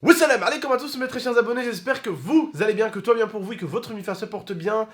Wassalam alaikum à tous mes très chers abonnés, j'espère que vous allez bien, que tout va bien pour vous et que votre MIFA se porte bien.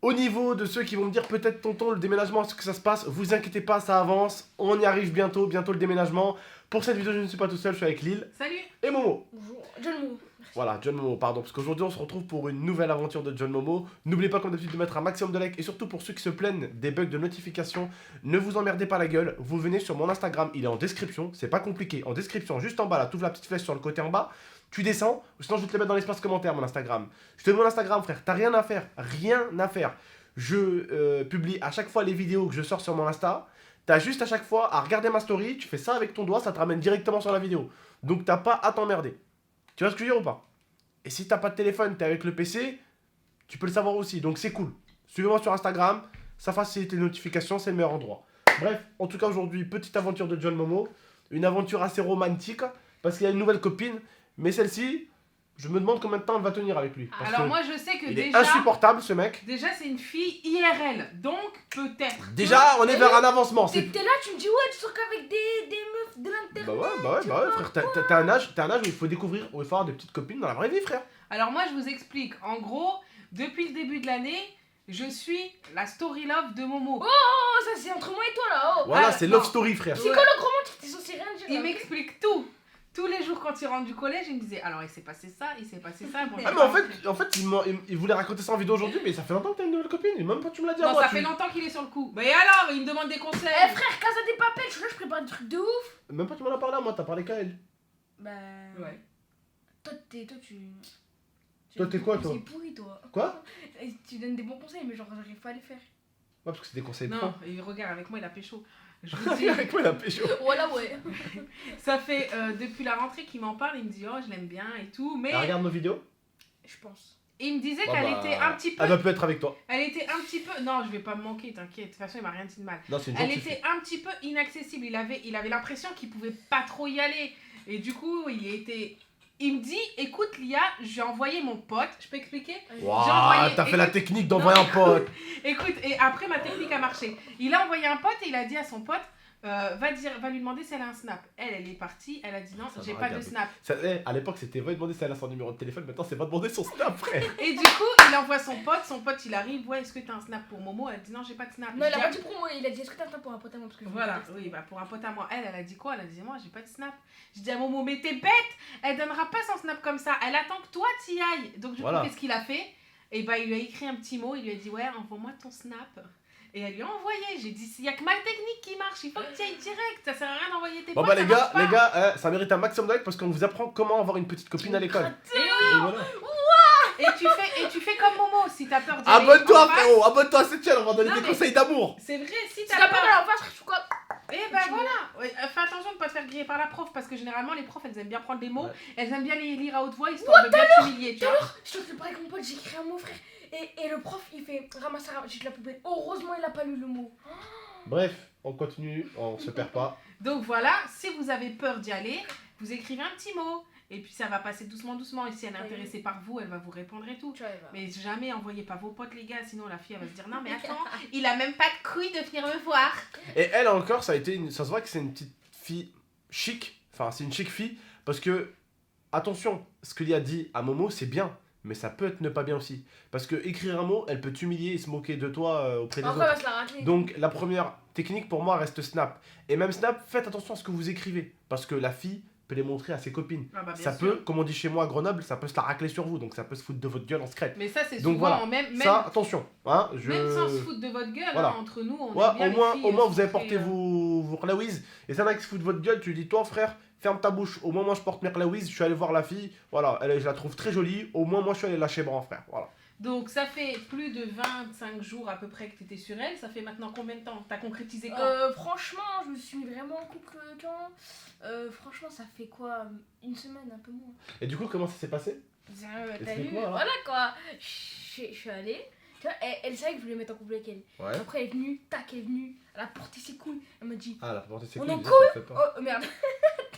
Au niveau de ceux qui vont me dire peut-être tonton le déménagement, est-ce que ça se passe, vous inquiétez pas, ça avance, on y arrive bientôt le déménagement. Pour cette vidéo je ne suis pas tout seul, je suis avec Lille. Salut. Et Momo. Bonjour, John Momo. Voilà, John Momo, pardon, parce qu'aujourd'hui on se retrouve pour une nouvelle aventure de John Momo. N'oubliez pas comme d'habitude de mettre un maximum de likes et surtout pour ceux qui se plaignent des bugs de notification, ne vous emmerdez pas la gueule, vous venez sur mon Instagram, il est en description, c'est pas compliqué, en description, juste en bas là, tu ouvres la petite flèche sur le côté en bas, tu descends, sinon je vais te le mettre dans l'espace commentaire mon Instagram. Je te donne mon Instagram frère, t'as rien à faire, rien à faire. Je publie à chaque fois les vidéos que je sors sur mon Insta, t'as juste à chaque fois à regarder ma story, tu fais ça avec ton doigt, ça te ramène directement sur la vidéo. Donc t'as pas à t'emmerder. Tu vois ce que je veux dire ou pas? Et si t'as pas de téléphone, t'es avec le PC, tu peux le savoir aussi, donc c'est cool. Suivez-moi sur Instagram, ça facilite les notifications, c'est le meilleur endroit. Bref, en tout cas aujourd'hui, petite aventure de John Momo, une aventure assez romantique, parce qu'il a une nouvelle copine, mais celle-ci, je me demande combien de temps elle va tenir avec lui. Parce Alors que moi je sais que il est déjà insupportable ce mec. c'est une fille IRL, donc peut-être. Déjà, on est vers un avancement. T'es là, tu me dis, ouais, tu sors qu'avec des meufs de l'internet. Bah ouais, frère, t'as un âge où il faut découvrir, où il faut avoir des petites copines dans la vraie vie, frère. Alors moi je vous explique, en gros, depuis le début de l'année, je suis la story love de Momo. Oh, ça c'est entre moi et toi là. Oh. Voilà, Ah, c'est non. Love Story, frère. C'est quoi le romantique? T'es censé rien dire. Il là, m'explique tout. Tous les jours quand il rentre du collège, il me disait alors il s'est passé ça, il s'est passé ça. Bon, Ah, mais en fait il voulait raconter ça en vidéo aujourd'hui, mais ça fait longtemps que t'as une nouvelle copine, et même pas tu me l'as dit à non, moi. ça fait longtemps qu'il est sur le coup. Mais alors, il me demande des conseils. Eh frère, Casa des Papel, je suis là, je prépare des trucs de ouf. Même pas tu m'en as parlé à moi, t'as parlé qu'à elle. Bah. Ouais. Toi, tu. Toi, t'es quoi, toi? C'est pourri, toi. Quoi? Et tu donnes des bons conseils, mais genre, j'arrive pas à les faire. Ouais, parce que c'est des conseils de Non, pro. il regarde avec moi, il a pécho. Je vous dis, Avec moi, il a pécho. Voilà, ouais. ça fait depuis la rentrée qu'il m'en parle, il me dit oh je l'aime bien et tout, mais Elle regarde nos vidéos. Je pense. il me disait Ouais, qu'elle bah, était un petit peu. Elle va plus être avec toi. Elle était un petit peu. Non, je vais pas me manquer, t'inquiète. De toute façon, il m'a rien dit de mal. Non, c'est une Elle gentille fille. était un petit peu inaccessible. Il avait l'impression qu'il pouvait pas trop y aller. Et du coup, il me dit écoute, Lia, j'ai envoyé mon pote. Je peux expliquer? Waouh, envoyé- t'as fait la écoute- technique d'envoyer un pote. Écoute, et après, ma technique a marché. Il a envoyé un pote et il a dit à son pote va lui demander si elle a un snap. Elle est partie. Elle a dit non, Ça j'ai va pas de regarder. snap. Ça, à l'époque, c'était va lui demander si elle a son numéro de téléphone, maintenant c'est va demander son snap, frère. Et du coup, il envoie son pote il arrive, ouais, est-ce que t'as un snap pour Momo? Elle dit non, j'ai pas de snap. Non, il a Je pas dis, dit pour moi, il a dit est-ce que t'as un temps pour un pote à moi parce que je voilà, veux oui, bah pour un pote à moi. Elle a dit quoi? Elle a dit moi, j'ai pas de snap. Je dis à Momo, mais t'es bête! Elle donnera pas son snap comme ça. Elle attend que toi t'y ailles. Donc du Voilà. coup, qu'est-ce qu'il a fait? Et bah, il lui a écrit un petit mot, il lui a dit ouais, envoie-moi ton snap. Et elle lui a envoyé. J'ai dit, il y a que ma technique qui marche, il faut que tu ailles direct. Ça sert à rien d'envoyer tes Bon potes. bah ça marche pas. ça mérite un maximum de likes parce qu'on vous apprend comment avoir une petite copine à l'école. Et oui, Et voilà. et tu fais comme Momo si t'as peur d'y aller Abonne-toi en face. frérot, abonne-toi à cette chaîne, on va donner Non, des mais- conseils d'amour. C'est vrai, si Si t'as t'as pas peur. mal en face, je suis quoi? Eh ben voilà, ouais, fais attention de pas te faire griller par la prof parce que généralement les profs elles aiment bien prendre des mots, Ouais. elles aiment bien les lire à haute voix histoire de bien t'humilier, tu vois. Je te parler avec mon pote, j'ai écrit un mot, frère. Et le prof, il fait ramasse, j'ai de la poubelle. Heureusement, il a pas lu le mot. Bref, on continue, on se perd pas. Donc voilà, si vous avez peur d'y aller, vous écrivez un petit mot et puis ça va passer doucement et si elle est intéressée par vous, elle va vous répondre et tout. Tu vois, il va. Mais jamais envoyez pas vos potes les gars, sinon la fille elle va se dire non mais attends, il a même pas de couilles de venir me voir. Et elle encore, ça se voit que c'est une petite fille chic, enfin c'est une chic fille, parce que, attention, ce que lui a dit à Momo c'est bien, mais ça peut être ne pas bien aussi. Parce que écrire un mot, elle peut t'humilier et se moquer de toi auprès des Après, elle autres. va se la racler. Donc la première technique pour moi reste Snap. Et même Snap, faites attention à ce que vous écrivez, parce que la fille peut les montrer à ses copines. Ah bah, bien Ça sûr. peut, comme on dit chez moi à Grenoble, ça peut se la racler sur vous, donc ça peut se foutre de votre gueule en secret. Mais ça c'est Donc souvent voilà. même Ça, attention, hein, même sans se foutre de votre gueule, Voilà. hein, entre nous, on Ouais, aime bien au les moins, filles, au moins se vous avez montrer, porté vos clawiz. Et c'est un mec qui se fout de votre gueule, tu lui dis, toi frère, ferme ta bouche. Au moins, moi je porte mes clawiz, je suis allé voir la fille. Voilà, je la trouve très jolie. Au moins, moi je suis allé lâcher bras, frère. Voilà. Donc ça fait plus de 25 jours à peu près que tu étais sur elle. Ça fait maintenant combien de temps? T'as concrétisé quand? Franchement, je me suis mis vraiment en couple quand franchement, ça fait quoi? Une semaine, un peu moins. Et du coup, comment ça s'est passé? T'as Explique-moi, vu? alors. Voilà quoi. Je suis allée. Tu vois, elle savait que je voulais mettre en couple avec elle. Ouais. Après, elle est venue, tac, elle est venue. Elle a porté ses couilles. Elle m'a dit Ah, la portée c'est On cool. en déjà, ça fait pas. oh merde.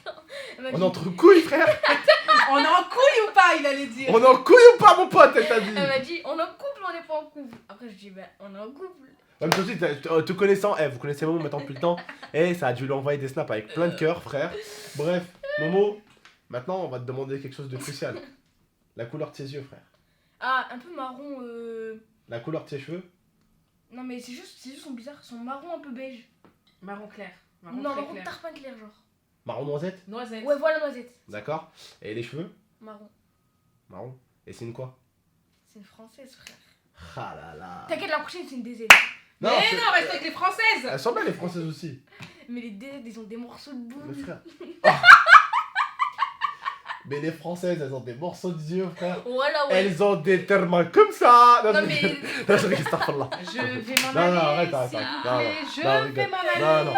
Attends. Elle m'a On est dit, entre couilles, frère. On est en couille ou pas? Il allait dire. On est en couilles ou pas, mon pote, elle t'a dit. elle m'a dit on est en couple, on n'est pas en couple. Après, je dis ben, on est en couple. Même toi aussi, te connaissant, vous connaissez Momo maintenant depuis le temps. Ça a dû lui envoyer des snaps avec plein de cœur, frère. Bref, Momo, Maintenant, on va te demander quelque chose de crucial. La couleur de ses yeux, frère. Ah, un peu marron. La couleur de ses cheveux. Non, mais c'est juste, ils sont bizarres. Ils sont marron un peu beige. Marron clair. Marron Non, très marron clair. tarpin clair, genre. Marron noisette. Noisette. Ouais, voilà, noisette. D'accord. Et les cheveux. Marron. Marron. Et c'est une quoi? C'est une française, frère. Ah là là. T'inquiète, la prochaine, c'est une DZ. Mais c'est- non, reste avec les françaises. Elles sont belles les françaises aussi. Mais les DZ, ils ont des morceaux de Mais boue. frère. Mais les françaises, elles ont des morceaux de yeux, frère. Voilà, ouais. Elles ont des termes comme ça. Non, je mais. rigole. Non, je rigole, astaghfirullah. Je vais m'en Non, aller. non, arrête, s'il arrête, vous non, plaît. non, Je non, vais m'en aller. Non, non.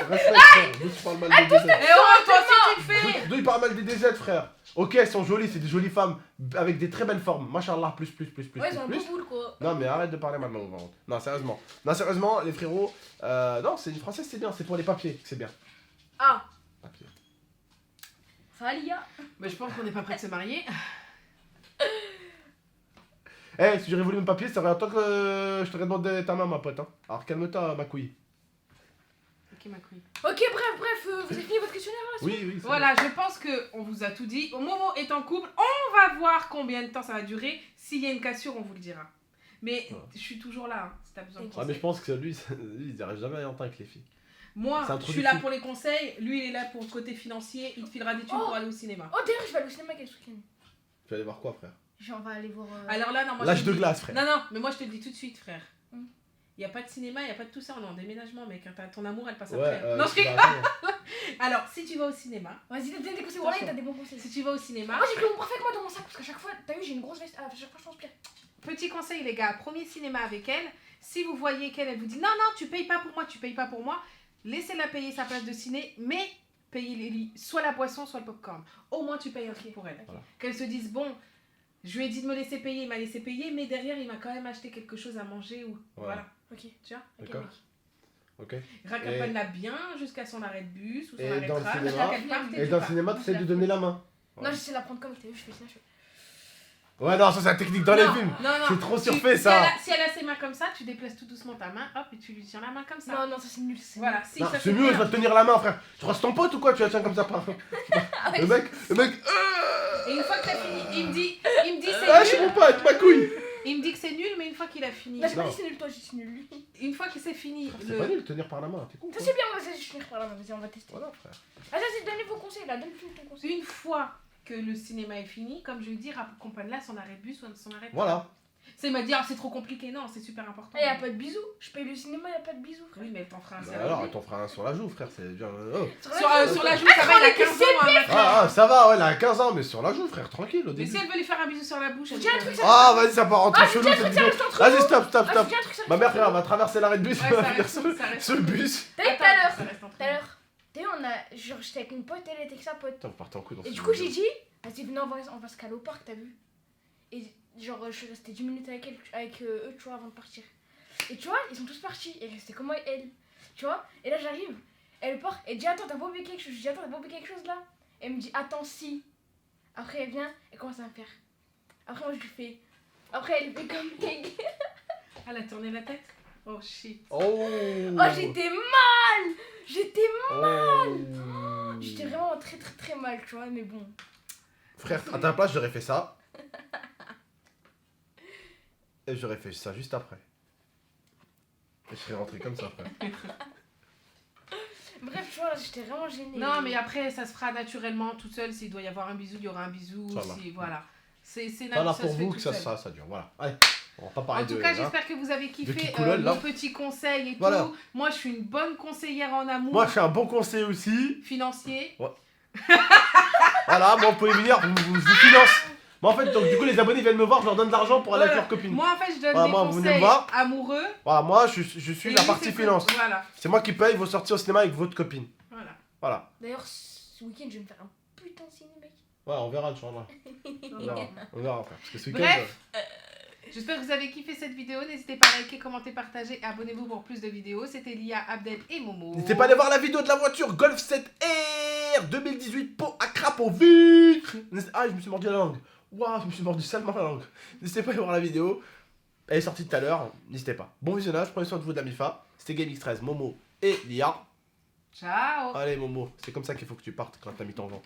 Respecte, frère. D'où tu parles mal des DZ? Et oh, toi aussi tu le fais. D'où il parle mal des DZ, frère? Ok, elles sont jolies, c'est des jolies femmes avec des très belles formes. Machallah, plus. Ouais, ils ont un plus. peu boule, quoi. Non, mais arrête de parler maintenant, par contre. Non, sérieusement. Non, sérieusement, les frérots. Non, c'est une française, c'est bien. C'est pour les papiers, c'est bien. Ah, Papier. ça va, Lia? Mais je pense qu'on n'est pas prêt de se marier. Eh, si j'aurais voulu mon papier, ça aurait longtemps que je t'aurais demandé ta main, ma pote. Hein. Alors calme-toi, ma couille. Ok, ma couille. Ok, bref, vous avez fini votre questionnaire là? Oui, c'est Voilà, je pense qu'on vous a tout dit. Momo est en couple. On va voir combien de temps ça va durer. S'il y a une cassure, on vous le dira. Mais Ouais. je suis toujours là, hein, si t'as besoin de bon. Ouais, mais je conseils. pense que lui, il n'arrive jamais à rien avec les filles. Moi, c'est un je trou suis de là fou. pour les conseils. Lui, il est là pour le côté financier. Il te filera des thunes Oh. pour aller au cinéma. Oh, d'ailleurs, je vais aller au cinéma quel week-end? Tu vas aller voir quoi, frère? On va aller voir. Alors là, non, moi L'âge je te de dis- glace, frère. Non, non, mais moi je te le dis tout de suite, frère. Mm. Il n'y a pas de cinéma, il n'y a pas de tout ça, on est en déménagement, mec. Hein, ton amour, elle passe Ouais, après. Non, je tu rigole. vas attendre. Alors, si tu vas au cinéma, Vas-y, donne des conseils. Voilà, t'as des bons conseils. si tu vas au cinéma, Moi, j'ai pris mon parfait avec moi dans mon sac parce qu'à chaque fois, t'as vu, j'ai une grosse veste. À chaque fois, je transpire. petit conseil, les gars, premier cinéma avec elle. Si vous voyez qu'elle, elle vous dit non, non, tu payes pas pour moi, tu payes pas pour moi, laissez-la payer sa place de ciné, mais payez soit la boisson, soit le popcorn. Au moins, tu payes un truc pour elle. Voilà. Qu'elle se dise, bon, je lui ai dit de me laisser payer, il m'a laissé payer, mais derrière, il m'a quand même acheté quelque chose à manger ou. Voilà. Ok. Tu vois? D'accord. Ok. Raccompagne-la bien jusqu'à son arrêt de bus ou son Et arrêt de dans le tram, cinéma- jusqu'à qu'elle parte Et tu dans le pars. cinéma, tu essaies de lui donner la main. Non, j'essaie de la prendre comme t'as vu, je fais ça. Ouais, non, ça c'est la technique dans les Non, films. non, non. C'est trop Tu- surfait, si ça. Si elle a ses mains comme ça, tu déplaces tout doucement ta main, hop, et tu lui tiens la main comme ça. Non, non, ça c'est nul. Voilà, si, Non, ça c'est mieux, je bien. vais te tenir la main, frère. Tu crois que c'est ton pote ou quoi? Tu la tiens comme ça par. Le mec. Et une fois que t'as fini, il me dit Ah, je suis c'est mon nul. pote, ma couille. Il me dit que c'est nul, mais une fois qu'il a fini, Là, j'ai pas Non. dit c'est nul, toi, j'ai dit c'est nul. Lui. une fois que c'est fini, C'est pas nul de tenir par la main, t'es con. Ça quoi. c'est bien, vas-y, je finis par là, vas-y, on va tester. Voilà, frère. Ah, vas-y, donnez vos conseils là, donne-nous ton conseil. une fois que le cinéma est fini, comme je lui dis, accompagne-la son arrêt de bus ou son arrêt de Voilà. tram. C'est me dire, c'est trop compliqué, non, c'est super important. Eh, y'a pas de bisous. Je paye le cinéma, y'a pas de bisous, frère. Oui, mais elle t'en fera un Bah seul. alors, elle t'en fera un sur la joue, frère, c'est bien. Oh. Sur la joue, ça va, il a 15 ans. Hein, maintenant. Ah, ça va, ouais, elle a 15 ans, mais sur la joue, frère, tranquille au Mais début. si elle veut lui faire un bisou sur la bouche, elle Tiens, lui un fait truc, Ah, vas-y, ça part en truc chelou cette vidéo. reste entre Vas-y, nous. stop. Ah, je dis un truc, ça Ma reste mère, entre frère, elle nous. va traverser l'arrêt de bus, Ouais, elle va ça venir reste- sur ça reste- sur le bus. T'as vu tout à Attends, l'heure ça reste entre Tout à l'heure, t'as vu, genre, j'étais avec une pote, elle était avec sa pote. Putain, vous partez en couille dans Et ce du coup, vidéo. j'ai dit, vas-y, venez, on va se caler au parc, t'as vu? Et genre, je suis restée 10 minutes avec eux, tu vois, avant de partir. Et tu vois, ils sont tous partis, et restait que moi et elle. Tu vois? Et là, j'arrive, elle part, elle dit, attends, t'as pas oublié quelque chose? Je dis, attends, t'as pas oublié quelque chose là? Elle me dit, attends, si. Après, elle vient, elle commence à me faire. Après, moi, je lui fais. Après, elle fait comme Meg. Elle a tourné la tête. Oh shit. Oh. Oh, j'étais mal! J'étais Oh. J'étais vraiment très très très mal, tu vois, mais bon. Frère, à ta place, j'aurais fait ça. Et j'aurais fait ça juste après. Et je serais rentré comme ça, frère. Bref, tu vois, j'étais vraiment gênée. Non, mais après, ça se fera naturellement tout seul. S'il doit y avoir un bisou, il y aura un bisou. Ça va. Si, voilà. C'est Ça là se pour fait vous tout que seul. ça dure. Voilà. Allez, on va pas parler En de. tout cas, hein. j'espère que vous avez kiffé Kikoulol, là. nos petits conseils et Voilà. tout. Moi, je suis une bonne conseillère en amour Moi, je suis un bon conseil aussi. financier. Voilà, moi, vous pouvez venir, je vous finance. Moi, en fait, donc, du coup, les abonnés viennent me voir, je leur donne de l'argent pour aller Voilà. avec leurs copines. Moi, en fait, je donne Voilà, des moi, vous venez conseils me voir. amoureux. Voilà, moi, je suis Et la lui, partie c'est finance. Voilà. C'est moi qui paye vos sorties au cinéma avec votre copine. Voilà. Voilà. D'ailleurs, ce week-end, je vais me faire un putain de ciné, mec. Ouais, on verra, Inch'Allah. On verra, on verra, frère. Parce que ce week-end. Bref. J'espère que vous avez kiffé cette vidéo. N'hésitez pas à liker, commenter, partager. Abonnez-vous pour plus de vidéos. C'était Lia, Abdel et Momo. N'hésitez pas à aller voir la vidéo de la voiture Golf 7R 2018 pot à crapaud vitre. Ah, je me suis mordu la langue. Waouh, je me suis mordu salement la langue. N'hésitez pas à aller voir la vidéo. Elle est sortie tout à l'heure. N'hésitez pas. Bon visionnage, prenez soin de vous de la MIFA. C'était GameX13, Momo et Lia. Ciao. Allez, Momo, c'est comme ça qu'il faut que tu partes quand t'as mis ton vent.